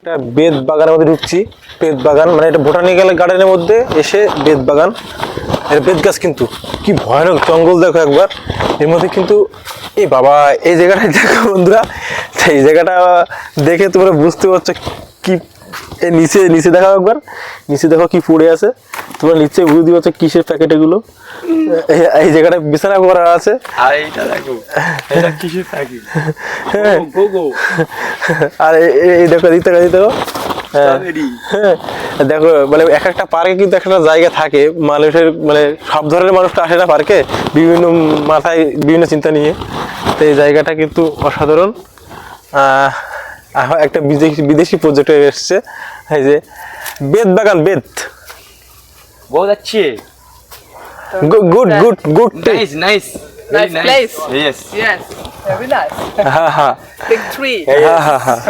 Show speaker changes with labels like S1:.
S1: একটা বেত বাগানের মধ্যে ঢুকছি। বেত বাগান মানে এটা বোটানিক্যাল গার্ডেনের মধ্যে এসে বেত বাগান, এর বেত গাছ কিন্তু কি ভয়ানক জঙ্গল দেখো একবার। এর মধ্যে কিন্তু এই বাবা এই জায়গাটা দেখো বন্ধুরা, এই জায়গাটা দেখে তোমরা বুঝতে পারছো কি এই নিচে নিচে দেখো একবার, নিচে দেখো কি পড়ে আছে, তোমরা নিচে বুঝতে পারছো কিসের প্যাকেট এগুলো। এই জায়গাটা বিছানা করা আছে
S2: আর এইটা দেখো এটা কিসের প্যাকেট গো
S1: আর এই দেখো দিতে দেখো দেখো মানে এক একটা পার্কে কিন্তু একটা জায়গা থাকে মানুষের, মানে সব ধরনের মানুষ তো আসে না পার্কে, বিভিন্ন মাথায় বিভিন্ন চিন্তা নিয়ে। তো এই জায়গাটা কিন্তু অসাধারণ। একটা বিদেশি প্রজেক্ট হয়ে এসছে, এই যে বেত বাগান বেত।
S2: बहुत अच्छी है
S1: good good good
S2: nice
S3: Nice place.
S2: yes
S3: Yes, very nice.
S1: হ্যাঁ হ্যাঁ
S3: Big tree.
S1: হ্যাঁ হ্যাঁ হ্যাঁ